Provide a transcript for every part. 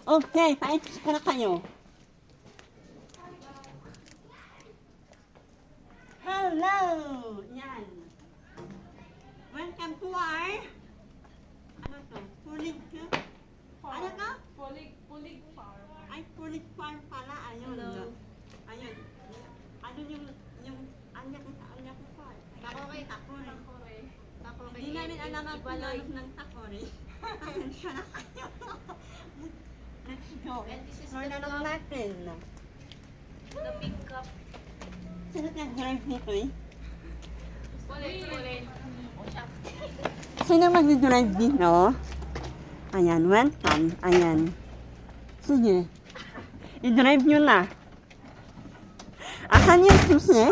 Okay, paalis ko na kayo. Hello! Yan. Welcome to our... Ano to? Pulig... Ano to? Pulig farm. Ay, pulig farm pala. Ayun. Hello. Ayun. Ano yung... Anya ko farm. Takore. Takore. Takore. Hindi namin alam ang pangalan ng takore. Ayun siya na kayo. Let's go. And this is Floor the na lang cup. natin. The big cup. Sino nag-drive nito eh? Pulig. Sino mag-drive dito? Ayan, welcome. Ayan. Sige. I-drive nyo na. Asan yung susi?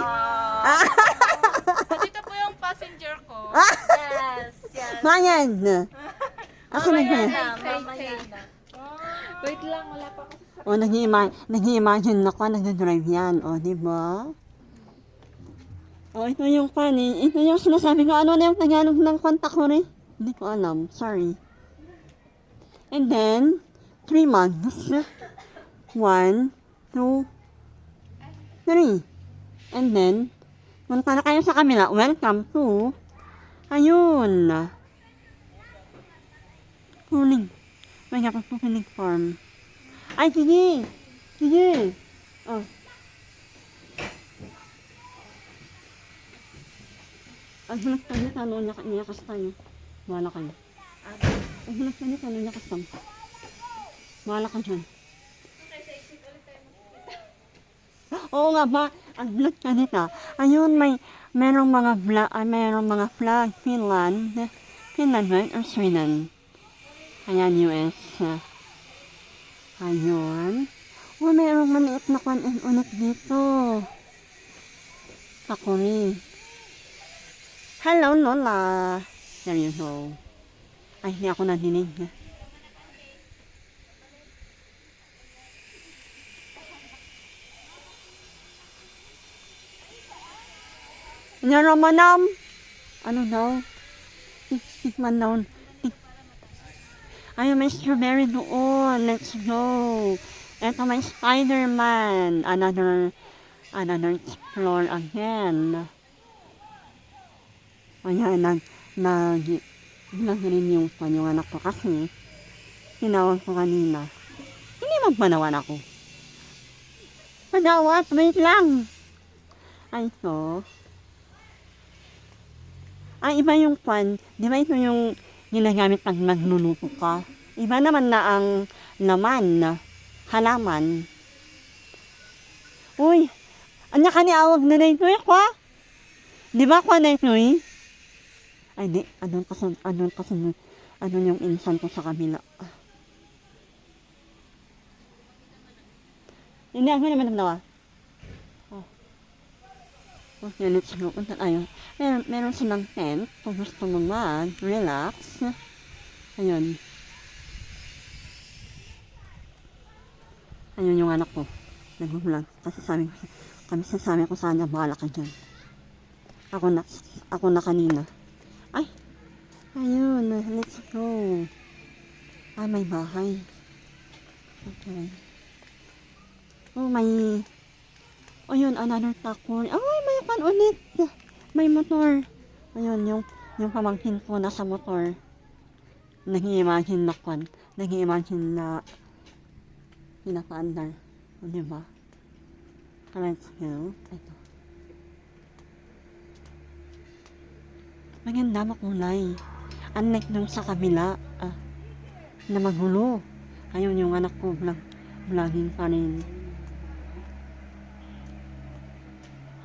Dito po yung passenger ko. Yes. Ayan. Asan na yun? Mamaya na. Wait lang, wala pa ako. O, nag-i-imagine ako, nag-drive yan. O, di ba? O, ito yung funny. Ito yung sinasabi ko, ano na yung Tagalog ng kontak ko rin? Hindi ko alam. Sorry. And then, 3 months. 1, 2, 3. And then, punta na kayo sa kamila. Welcome to, ayun. Pulig. May kapag po pulig farm. Ay, sige. Sige. Oh. Ang hulak pa niya, talo niyakas tayo. Bahala kayo. Ang hulak pa niya, talo niyakas tayo. Bahala ka dyan. Oo nga ba, ang vlog ka nito. Ayun, merong mga flag, Finland ba? Or Sweden. Ayan, US. Ayun. Oh, merong maliit na ulit dito. Ako rin. Hello, Lola. There you go. Ay, hindi ako nadinig. Manam. Ano daw? Tikman daw. Ay, may strawberry doon. Let's go. Ito may Spider-Man. Another explore again. Ayan, nag-rin yung anak ko kasi tinawag ko kanina. Hindi magpanawan ako. Padawat, wait lang. Ay, ito. Ay, iba yung pan. Di ba ito yung ginagamit pag magluluto ka? Iba naman na ang laman, halaman. Uy, anya ka niawag na ito eh, kwa? Di ba kwa na ito eh? Ay, di. Ano yung insan ko sa kabila. Hindi ako naman nawa. Okay, let's go. Punta tayo. Meron silang tent kung gusto mo mag-relax. Ayun. Ayun yung anak ko. Nag-vlog. Kasi sabi ko sana bahala ka dyan. Ako na kanina. Ay! Ayun. Let's go. Ay, may bahay. Okay. Oh, may... O yun, another takor. Ay, may pan ulit. May motor. Ayun, yung pamangkin ko nasa motor. Nag-i-imagine na kwan. Nag-i-imagine na pinapaandar. O, diba? Let's go. Ito. Maganda makulay. Unlike dun sa kabila. Na magulo. Ayun, yung anak ko vlogging pa rin.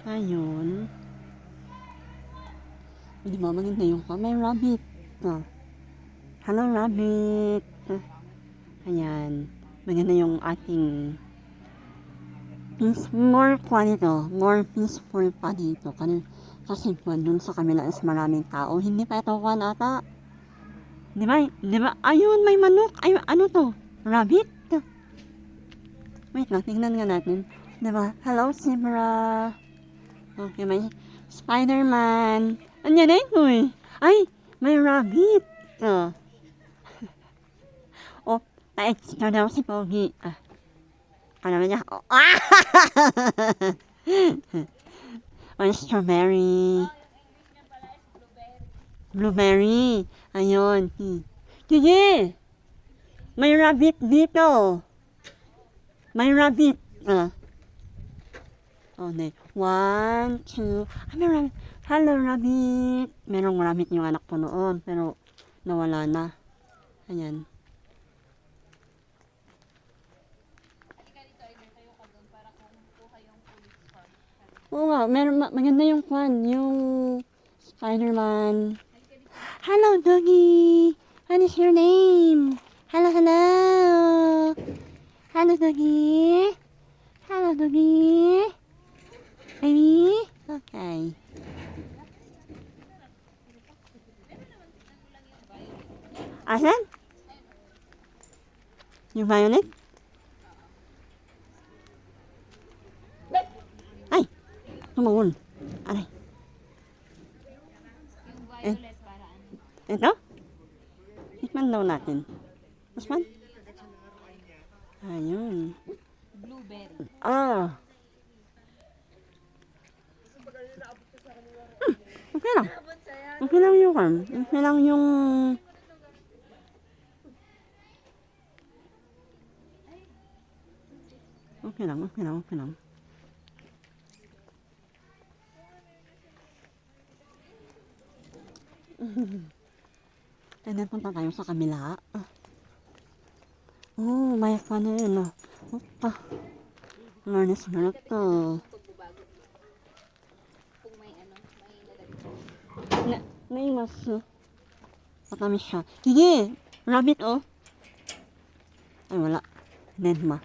Ayun. Di ba maganda yung ka? May rabbit. Hello, rabbit. Ayan. Maganda yung ating more peaceful pa dito. Kasi dun sa kamila is maraming tao. Hindi pa ito kwan ata. Di ba? Ayun, may manok. Ayun, ano to? Rabbit? Wait lang, tingnan nga natin. Di ba? Hello, Zebra. Okay, may Spider-Man. Anya na ito eh. Ay, may rabbit. Oh, Pa-extra daw si Pogi. Ano ba niya? Or strawberry. Blueberry. Ayun. Sige! May rabbit dito. May rabbit. Okay. 1, 2. May rabbit. Hello, rabbit. Merong rabbit yung anak ko noon, pero nawala na. Ayan. Oo nga, maganda yung kwan, yung Spider-Man. Hello, doggy! What is your name? Hello, hello! Hello, doggy! Hello, doggy! Baby? Okay. Asan? Yung violet? Ay! Tumawon. Aray. Yung violet para ano. Ito? Tikman daw natin. Mas man? Ayun. Blueberry. Okay lang. Okay lang yung kan. Okay lang yung... Okay lang, okay lang, okay lang. And then punta tayo sa kabila. Oh, may fun na yun. Opa. Learners na to. Kung may ano, may nalagay. Naimas. Matamis siya. Sige! Rabbit, oh. Ay, wala. Nedma.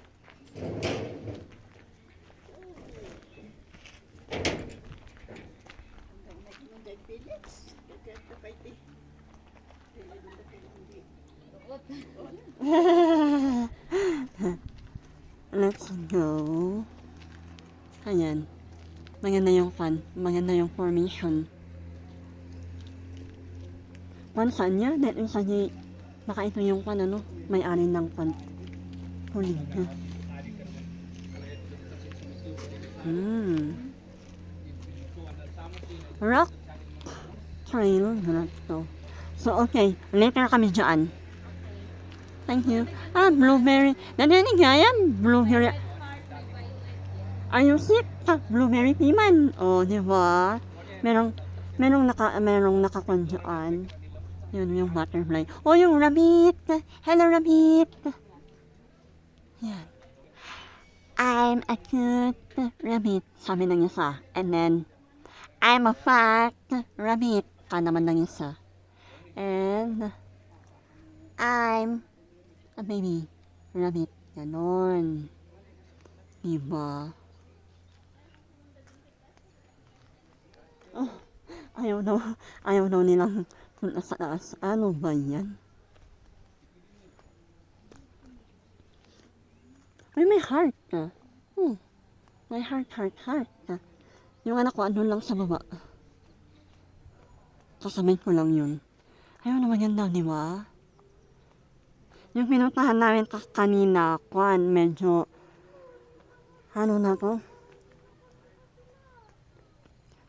Let's go. Ayan. Maganda yung fun. Maganda yung formation. Kwan saan niya? Dahil sa di, baka ito yung kwan ano, may-ari ng kwan. Huli. Rock trail. Rock to. So, okay. Later kami dyan. Thank you. Blueberry. Nadinig nga yan. Blueberry. Ayun sick. Blueberry tea man. Oh, di ba? Merong nakakwan dyan. Yun yung butterfly. Oh, yung rabbit. Hello, rabbit. Yan. I'm a cute rabbit. Sabi ng isa. And then, I'm a fat rabbit. Ka naman ng isa. And, I'm a baby rabbit. Ganon. Diba? Oh, ayaw daw nilang punta sa taas. Ano ba yan? Ay, may heart ka. May heart ka. Yung anak ko, ano lang sa baba. Sasabihin ko lang yun. Ayaw naman yan daw, di ba? Yung pinuntahan namin kanina, kwan, medyo, ano na to?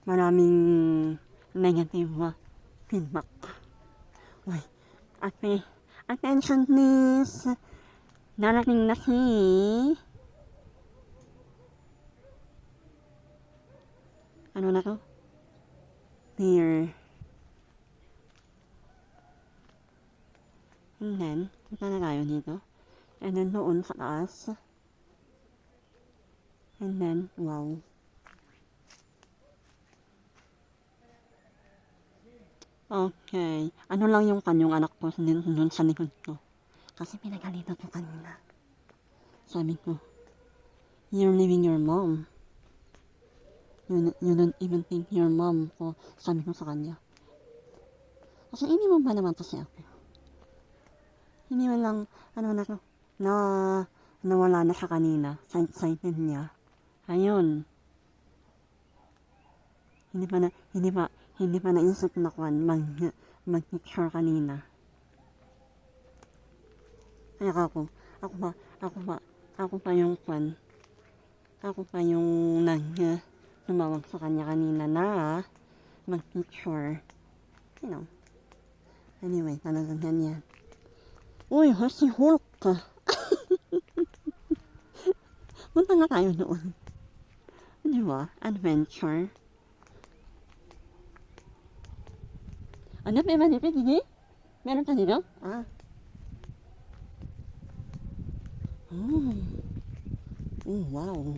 Maraming negative feedback. Uy, attention please. Darating na si... Ano na to? Here. And then, punta na tayo dito. And then, doon sa taas. And then, wow. Okay. Ano lang yung kanyang anak ko dun sa likod ko. Kasi pinagalito ko kanina. Sabi ko, you're leaving your mom. You don't even think your mom ko. Sabi ko sa kanya. Kasi hindi mo ba naman kasi ako? Hindi man lang, ano na to, nawala na siya kanina. Sighted niya. Ayun. Hindi pa naisip na kwan mag-picture kanina. Kaya ako pa yung kwan. Ako pa yung tumawag sa kanya kanina na mag-picture. You know. Anyway, talagang ganyan. Uy, si Hulk ka. Punta na tayo doon. Di ba? Adventure. Ano, may manipid, hindi? Meron ka dito? Ah. Oh. Oh, wow.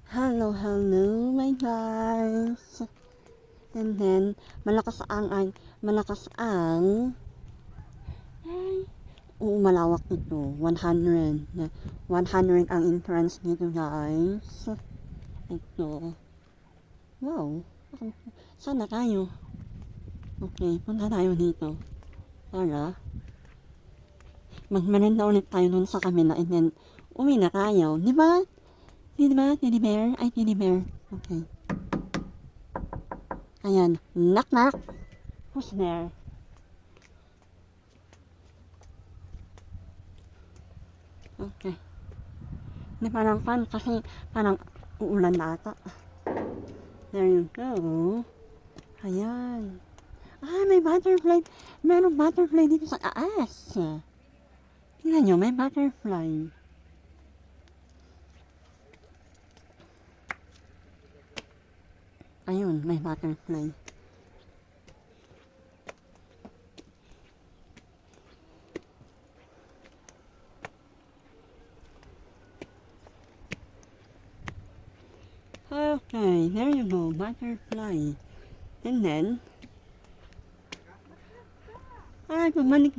Hello, my guys. And then, malakas ang, malawak nito. 100 ang entrance nito, guys. Ito. Wow. Sana tayo. Okay, punta tayo dito. Para, magmerenda ulit tayo nun sa kamila and then, uwi na tayo. Di ba? Teddy bear? Ay, teddy bear. Okay. Ayan. Knock, knock. Who's there? Okay. Hindi parang fun kasi parang uulan na ata. There you go. Ayan. May butterfly. Merong butterfly dito sa taas. Tingnan nyo, may butterfly. Ayun, may butterfly. Okay, there you go, butterfly. And then, pamanik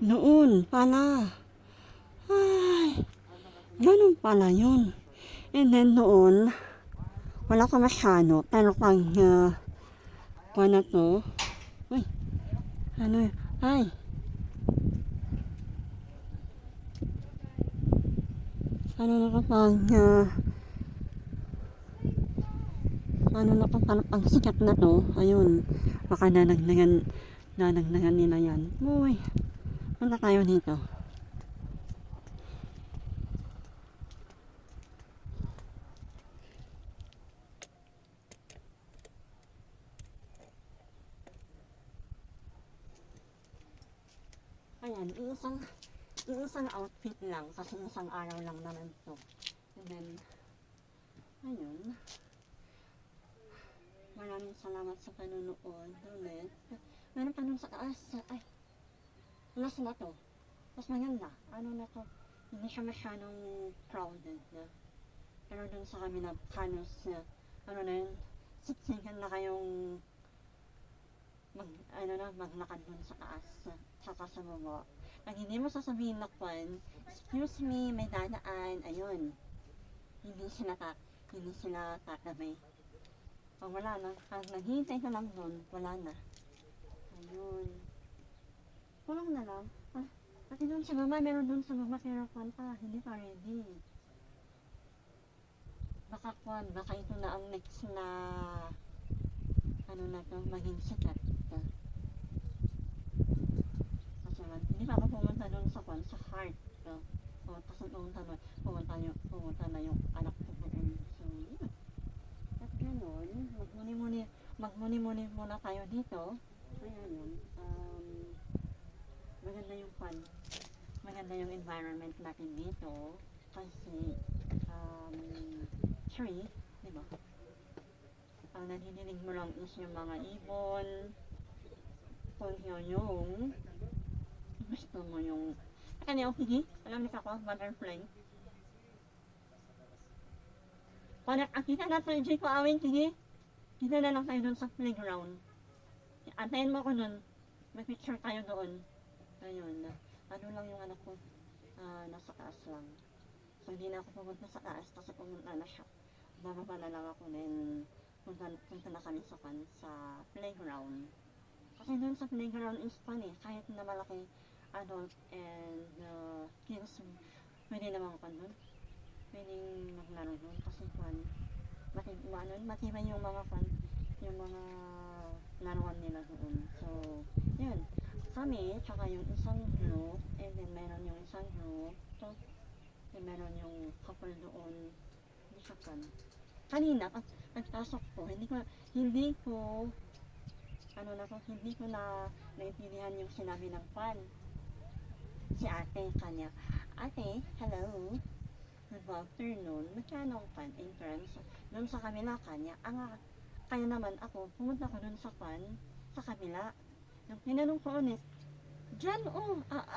doon pala. Ay, ganun pala yun. And then doon, wala ka masyado, pero pag, na to, uy, ano, ay, ano na kapag, ang sikat na to, ayun, baka nanagnagan nila yan. Uy, punta tayo dito. Ayan, isang outfit lang, kasi isang araw lang naman to. And then, ayun. Maraming salamat sa panunood ulit. Meron pa nun sa taas. Ay, last na to. Mas maganda. Ano na to? Hindi siya masyadong crowded. Pero dun sa kami na halos, ano na yun, siksikan na kayong maglakad dun sa taas. Saka sa baba. Pag hindi mo sasabihin na kwan, excuse me, may dadaan. Ayun. Hindi sila tatabay. Pag wala na, pag naghihintay ka lang doon, wala na. Ayun. Kulang na lang. Pati doon sa baba, meron doon sa baba, pero kwan pa, hindi pa ready. Baka ito na ang next na, maging sikat. Kasi hindi pa ako pumunta doon sa kwan, sa heart. Kasi pumunta na yung anak ko doon. So, yun. At gano'n, magmuni-muni muna tayo dito. Ayan yun. Maganda yung fun. Maganda yung environment natin dito. Kasi, tree, di ba? Ang nadidinig mo lang is yung mga ibon. Kung yung gusto mo yung ano yung higi? Alam ni Kako, butterfly. Kita na tayo dyan ko awin, sige. Kita na lang tayo doon sa playground. Antayin mo ko nun. Mag-picture tayo doon. Ayun. Ano lang yung anak ko. Nasa taas lang. So, hindi na ako pumunta sa taas kasi pumunta na siya. Bababa na lang ako then punta na kami sa playground. Kasi doon sa playground is fun eh. Kahit na malaki adult and kids, pwede naman ako doon. Pwedeng maglaro doon kasi fun. Matibay yung mga laruan nila doon. So, yun. kami, tsaka yung isang group, and then meron yung isang group, so, then meron yung couple doon, sa kan. Kanina, pagpasok ko, hindi ko naintindihan yung sinabi ng fan. Si ate kanya, ate, hello, good afternoon, magkano ang fan entrance? Doon sa kabila kanya, kaya naman ako, pumunta ko doon sa fan, sa kabila. Yung tinanong ko ulit, dyan,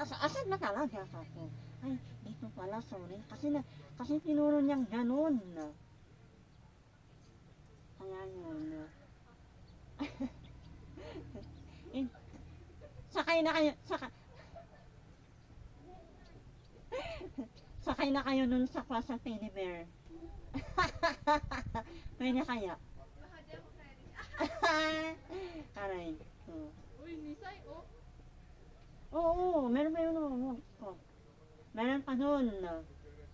asan na talaga ako? Ay, dito pala, sorry. Kasi tinuro niyang ganun. Kaya yun. Sakay na kayo nun sa Plaza Teddy Bear. Pwede kaya? Aray. Uy, Nisay, oh. Oo, meron pa yun. Meron pa nun.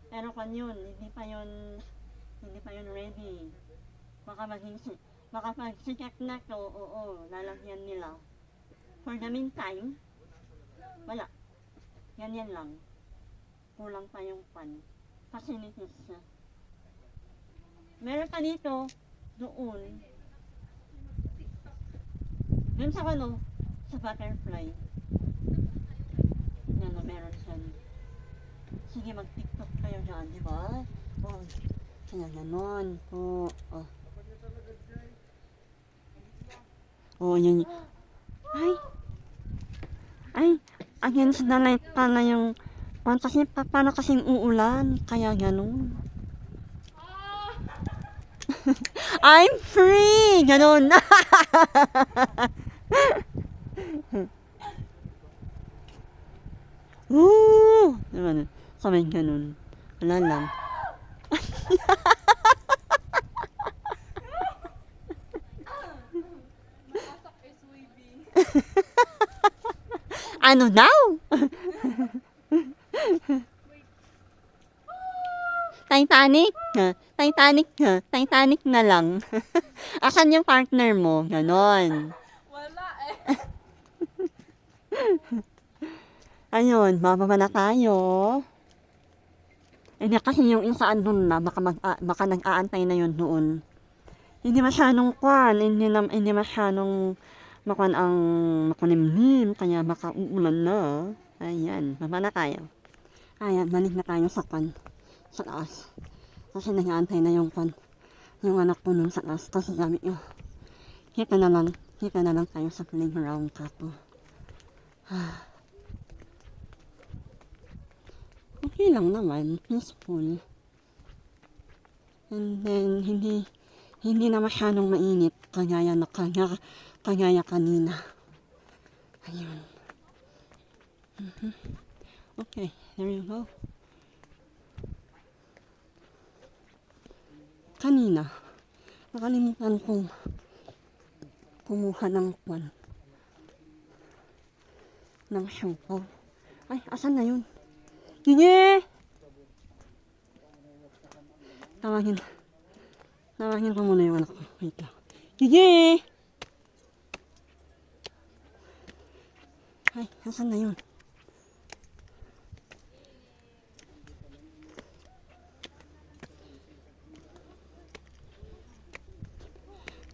Pero pa yun, hindi pa yun ready. Baka pag sikat na to, lalagyan nila. For the meantime, wala. Ganyan lang. Kulang pa yung pan. Facilities na. Meron pa dito, doon sa sa butterfly. Meron siya. Sige, mag-tiktok kayo dyan, di ba? Kaya ganon po. Yun. Against the light pala yung kasi paano kasing uulan, kaya ganon. I'm free! Ganon. Naman, sabi ganon. Wala lang. Ano daw? Titanic na lang. Asan yung partner mo? Ganon. Wala eh. Ayun, bababa na tayo. Kasi yung isa andun na, baka nag-aantay na yun doon. Hindi masyadong hindi masyadong makulimlim, kaya baka uulan na. Ayan, baba na tayo. Ayan, balik na tayo sa taas. Kasi nag-aantay na yung anak ko nun sa taas. Kasi sabi ko, kita na lang tayo sa playground kapo. Okay lang naman, peaceful. And then, hindi na masyadong mainit, kagaya kanina. Ayun. Okay, there you go. Kanina, nakalimutan kong kumuha ng syupaw. Ay, asan na yun? Sige! Tawagin ko muna yung anak ko. Wait lang. Sige! Ay, asan na yun?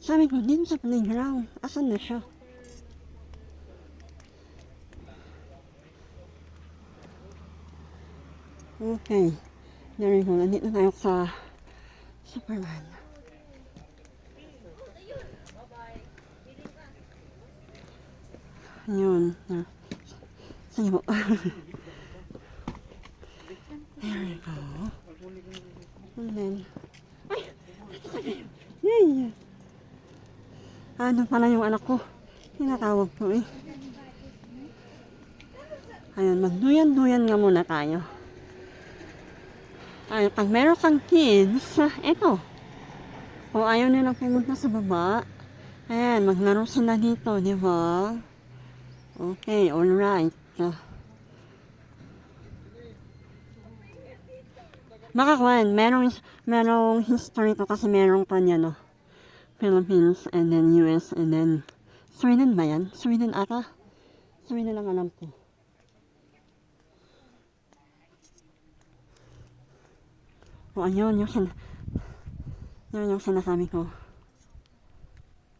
Sabi ko din sa playground. Asan na siya? Okay. There we go. Nandito na tayo sa Superman. Ayun. Sige po. There we go. And then, yay! Ano pala yung anak ko? Tinatawag ko eh. Ayun, magduyan-duyan nga muna tayo. Ay, pag meron kang kids, eto. Kung ayaw nilang pumunta sa baba, ayan, maglaro sila dito, di ba? Okay, alright. Makakuan, merong history ko kasi merong kanya, no? Philippines, and then US, and then Sweden ba yan? Sweden ata? Sabi na lang alam ko. O ayun, yun yung sinasabi ko.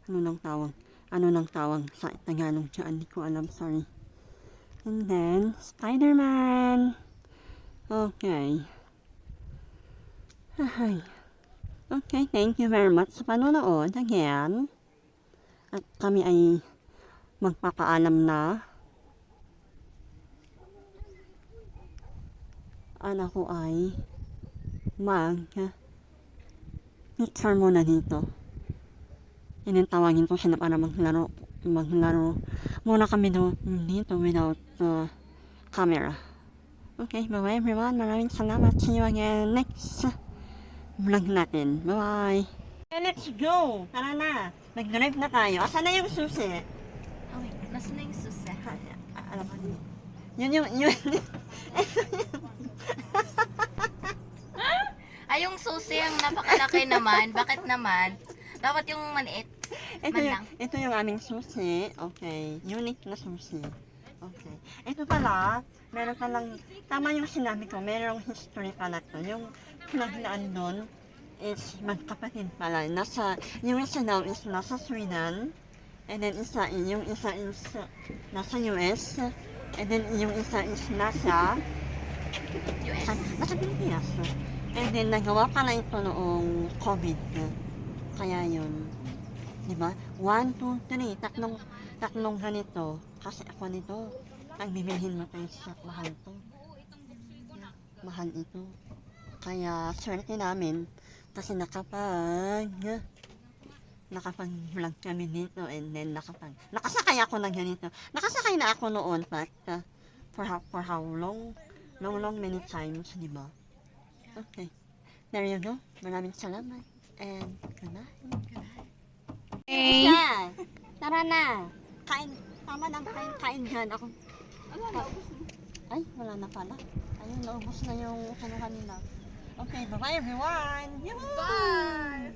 Ano nang tawag? Ano nang tawag sa Tagalog dyan? Hindi ko alam, sorry. And then, Spider-Man! Okay. Ay. Okay, thank you very much sa panonood again. At kami ay magpapaalam na. Anak ko ay picture muna dito. Inintawagin ko sila para maglaro muna kami dito without camera. Okay, bye-bye everyone. Maraming salamat. See you again next vlog natin. Bye-bye. Let's go! Tara na! Mag-drive na tayo. Asan na yung susi? Oh, wait. Nasa na yung susi? Alam mo, yun. Ay, yung susi ang napakalaki naman. Bakit naman? Dapat yung maliit. Ito yung aming susi. Okay. Unique na susi. Okay. Ito pala, meron palang, tama yung sinabi ko, merong history pala to. Yung pinaglaan doon is magkapatid pala. Yung isa daw is nasa Sweden, and then yung isa is nasa US, and then yung isa is nasa Pilipinas. And then nagawa pala ito noong COVID. Kaya yun. Diba? 1, 2, 3. Tatlong ganito. Kasi ako nito. Ang bibilhin mo tayo sa mahal to. Mahal ito. Kaya swerte namin. Kasi nakapag-vlog kami dito. And then nakasakay ako ng ganito. Nakasakay na ako noon. But for how long? Long many times. Diba? Okay. There you go. Maraming salamat. And good night. Hey! Tara na! Kain. Tama na kain dyan. Ako. Ay, wala na pala. Ayun, naubos na yung kanina. Okay, bye-bye everyone! Yoo-hoo! Bye!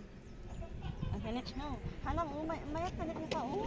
Okay, let's go. Hala mo, mayat ka na kita, oh.